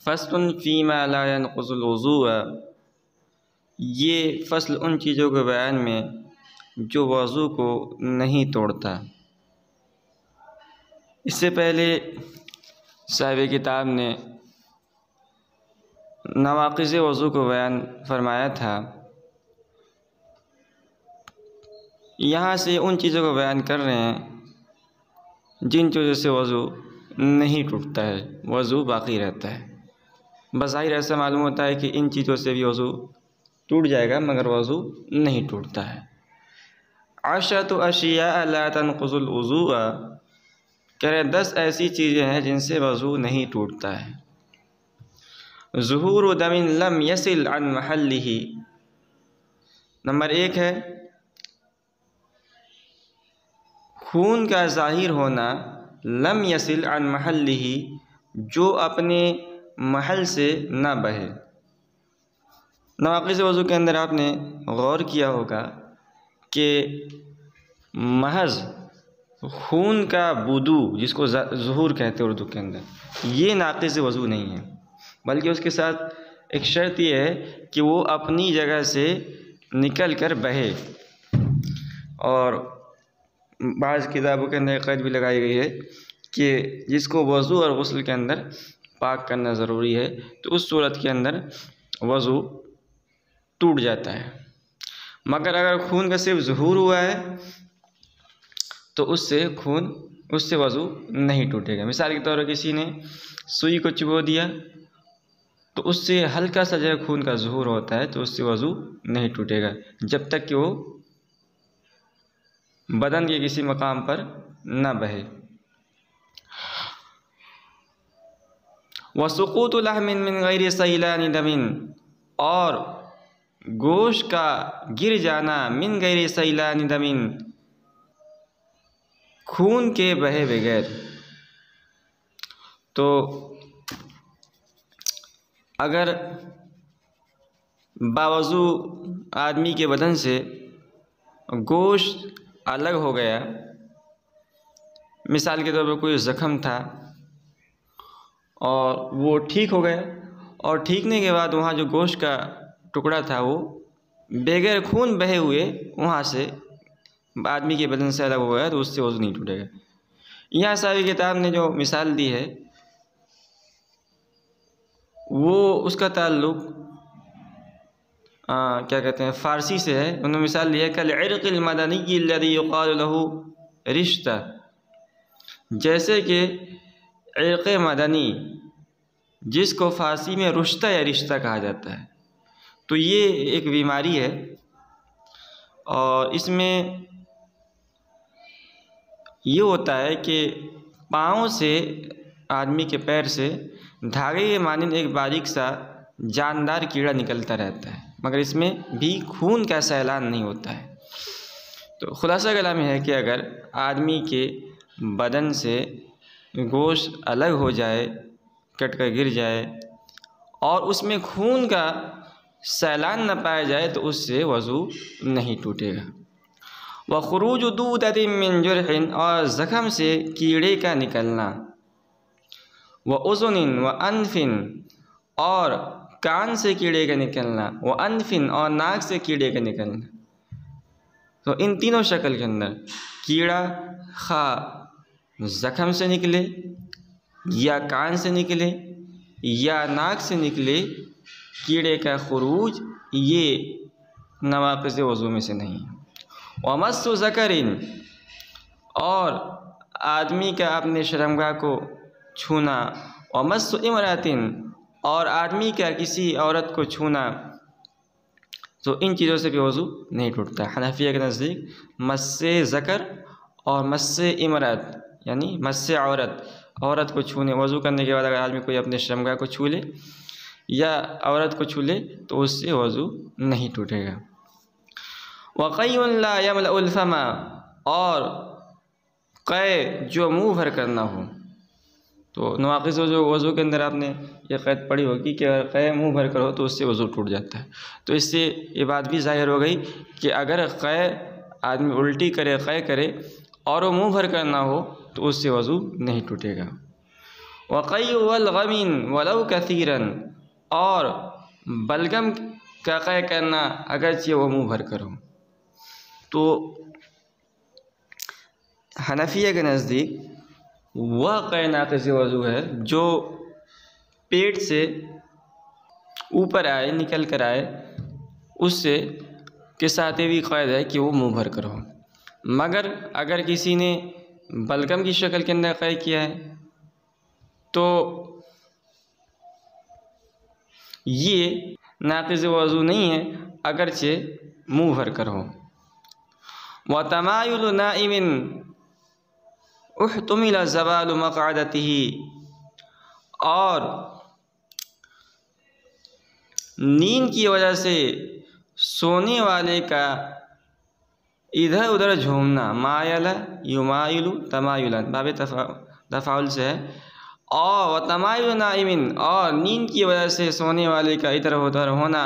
फ़स्ल फ़ीमा ला यनक़ुज़ुल वज़ूअ। ये फ़स्ल उन चीज़ों के बयान में जो वज़ू को नहीं तोड़ता। इससे पहले साहिब किताब ने नवाक़िज़ वज़ू को बयान फरमाया था। यहाँ से उन चीज़ों को बयान कर रहे हैं जिन चीज़ों से वज़ू नहीं टूटता है, वज़ू बाक़ी रहता है। बज़ाहिर ऐसा मालूम होता है कि इन चीज़ों से भी वज़ू टूट जाएगा, मगर वज़ू नहीं टूटता है। अशरतु अशिया ला तनक़ुज़ुल वज़ूअ, कह रहे 10 ऐसी चीज़ें हैं जिनसे वज़ू नहीं टूटता है। ज़ुहूरु दमिन लम यसिल अन महल्लिही, नंबर 1 है खून का ज़ाहिर होना, लम यसिल अन महल्लिही, जो अपने महल से ना बहे। नवाक़िज़ वज़ू के अंदर आपने गौर किया होगा कि महज़ खून का बुदू, जिसको ज़ुहूर कहते हैं उर्दू के अंदर, ये नाक़िज़ वज़ू नहीं है, बल्कि उसके साथ एक शर्त ये है कि वो अपनी जगह से निकल कर बहे। और बाज़ किताबों के अंदर क़ैद भी लगाई गई है कि जिसको वज़ू और गुस्ल के अंदर पाक करना ज़रूरी है, तो उस सूरत के अंदर वज़ू टूट जाता है। मगर अगर खून का सिर्फ ज़ुहूर हुआ है तो उससे वज़ू नहीं टूटेगा। मिसाल के तौर पर किसी ने सुई को चुभो दिया तो उससे हल्का सा जो खून का ज़ुहूर होता है तो उससे वज़ू नहीं टूटेगा, जब तक कि वो बदन के किसी मकाम पर न बहे। वसुक़ूतु लहमिन मिन गैरि सैलानि दमिन, और गोश्त का गिर जाना, मिन गैरि सैलानि दमिन, खून के बहे बगैर। तो अगर बावज़ू आदमी के बदन से गोश्त अलग हो गया, मिसाल के तौर पर कोई ज़ख़म था और वो ठीक हो गया, और ठीकने के बाद वहाँ जो गोश्त का टुकड़ा था वो बगैर खून बहे हुए वहाँ से आदमी के बदन से अलग हो गया, तो उससे वज़ू नहीं टूटेगा। यहाँ साहिब किताब ने जो मिसाल दी है वो उसका ताल्लुक़ क्या कहते हैं फ़ारसी से है। उन्होंने मिसाल दी है कल इर्क़िल मदनी अल्लज़ी युक़ालु लहू रिश्ता, जैसे कि इर्क़ मदनी जिसको फ़ारसी में रुश्ता या रिश्ता कहा जाता है। तो ये एक बीमारी है और इसमें ये होता है कि पाँव से, आदमी के पैर से धागे के मानिंद एक बारीक सा जानदार कीड़ा निकलता रहता है, मगर इसमें भी खून का सैलान नहीं होता है। तो खुलासा कलाम है कि अगर आदमी के बदन से गोश्त अलग हो जाए, कट कर गिर जाए, और उसमें खून का सैलान न पाया जाए, तो उससे वज़ू नहीं टूटेगा। व खुरूज दूदतिन मिन जुरहिन, और ज़ख़म से कीड़े का निकलना। व उज़ुनिन व अनफिन, और कान से कीड़े का निकलना। व अनफिन, और नाक से कीड़े का निकलना। तो इन तीनों शक्ल के अंदर कीड़ा खा ज़ख़म से निकले, या कान से निकले, या नाक से निकले, कीड़े का खुरूज, ये नवाक़िज़ वज़ू में से नहीं है। वमस्सु ज़करिन, और आदमी का अपने शर्मगाह को छूना। वमस्सु इमरातिन, और आदमी का किसी औरत को छूना। तो इन चीज़ों से भी वज़ू नहीं टूटता। हनफिया के नज़दीक मस्से ज़कर और मस्से इमरात, यानी मस्से औरत को छूने, वज़ू करने के बाद अगर आदमी कोई अपने शर्मगाह को छू ले या औरत को छू ले तो उससे वज़ू नहीं टूटेगा। वक़य्युन ला यमलउल फमा, और क़ै जो मुँह भर करना हो, तो नवाक़िस वज़ू के अंदर आपने ये क़ैद पढ़ी होगी कि अगर क़ै मुँह भर कर हो तो उससे वज़ू टूट जाता है। तो इससे ये बात भी ज़ाहिर हो गई कि अगर क़ै आदमी उल्टी करे, क़ै करे और वो मुँह भर कर ना हो तो उससे वज़ू नहीं टूटेगा। वक़ई वल गमीन वलौ कसीरन, और बलगम का क़ै करना अगरचे वो मुँह भर कर हो। तो हनफिया के नज़दीक वह क़ै नाक़िस वज़ू है जो पेट से ऊपर आए, निकल कर आए, उससे के साथ भी क़ैद है कि वो मुँह भर कर हो। मगर अगर किसी ने बलगम की शक्ल के अंदर क़ै किया है तो ये नाक़िस वज़ू नहीं है, अगरचे मुँह भर कर हो। व तमायुल नाइमिन उहतुमिल ज़वालु मक़अदतिही, और नींद की वजह से सोने वाले का इधर उधर झूमना, मायला युमाइलु तमायुलन बाबे तफ़ाउल से है, और तमायुल नाइमिन, और नींद की वजह से सोने वाले का इधर उधर होना,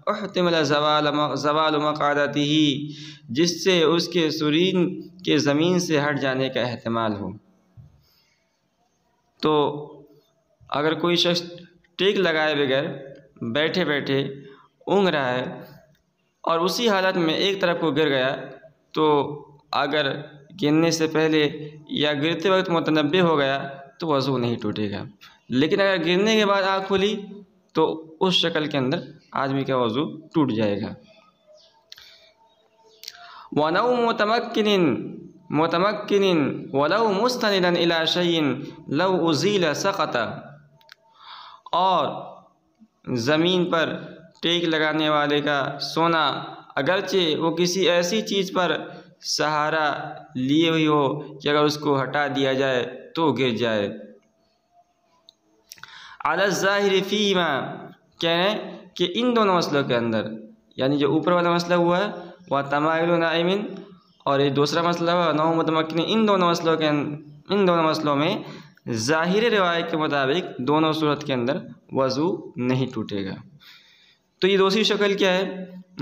उहतुमिल ज़वालु मक़अदतिही, जिससे उसके सुरीन के ज़मीन से हट जाने का एहतमाल हो। तो अगर कोई शख्स टेक लगाए बगैर बैठे बैठे ऊँघ रहा है और उसी हालत में एक तरफ को गिर गया, तो अगर गिरने से पहले या गिरते वक्त मुतनब्बे हो गया तो वज़ू नहीं टूटेगा। लेकिन अगर गिरने के बाद आँख खुली तो उस शक्ल के अंदर आदमी का वज़ू टूट जाएगा। वनौ मुतमक्किनिन वलौ मुस्तनिदन इला शैइन लौ उज़ील सकता, और ज़मीन पर टेक लगाने वाले का सोना अगरचे वो किसी ऐसी चीज़ पर सहारा लिए हुई हो कि अगर उसको हटा दिया जाए तो गिर जाए। अला ज़ाहिर फ़ीमा, कह रहे हैं कि इन दोनों मसलों के अंदर, यानी जो ऊपर वाला मसला हुआ है वह तमायुल नाइमिन और ये दूसरा मसला हुआ नौ मुतमक्किन, इन दोनों मसलों में ज़ाहिर रिवायत के मुताबिक दोनों सूरत के अंदर वज़ू नहीं टूटेगा। तो ये दूसरी शक्ल क्या है?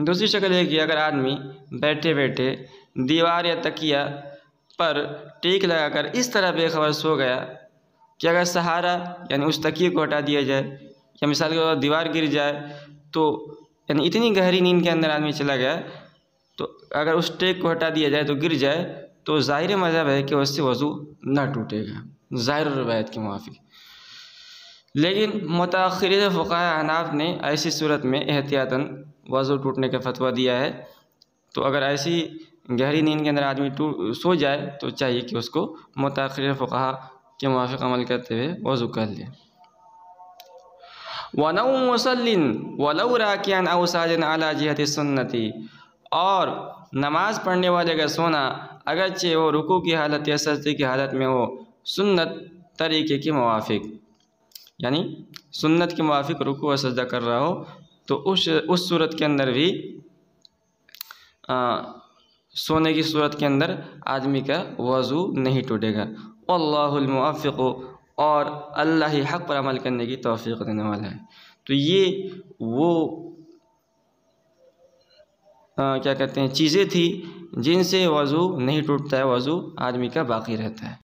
दूसरी शक्ल है कि अगर आदमी बैठे बैठे दीवार या तकिया पर टेक लगाकर इस तरह बेखबर सो गया कि अगर सहारा यानी उस तकिए को हटा दिया जाए या मिसाल के तौर पर दीवार गिर जाए, तो यानी इतनी गहरी नींद के अंदर आदमी चला गया तो अगर उस टेक को हटा दिया जाए तो गिर जाए, तो ज़ाहिर मज़हब है कि उससे वज़ू ना टूटेगा ज़ाहिर रवायत के मुआफ़िक। लेकिन मुताख़िरीन फ़ुक़हा हनाफ ने ऐसी सूरत में एहतियातन वज़ू टूटने का फ़तवा दिया है। तो अगर ऐसी गहरी नींद के अंदर आदमी सो जाए तो चाहिए कि उसको मुताख़िरीन फ़ुक़हा के मुआफ़िक अमल करते हुए वज़ू कर ले। वनौ मुसल्लिन वलौ राकिअन औ साजिदन अला जिहति सुन्नति, और नमाज़ पढ़ने वाले का सोना अगरचे वो रुकू की हालत या सजदे की हालत में हो सुन्नत तरीके के मुवाफ़िक, यानी सुन्नत के मुवाफ़िक रुकू और सजदा कर रहा हो, तो उस सूरत के अंदर भी सोने की सूरत के अंदर आदमी का वज़ू नहीं टूटेगा। अल्लाहुल मुवफ़्फ़िक़, और अल्लाह ही हक़ पर अमल करने की तौफ़ीक़ देने वाला है। तो ये वो क्या कहते हैं चीज़ें थी जिनसे वज़ू नहीं टूटता है, वज़ू आदमी का बाकी रहता है।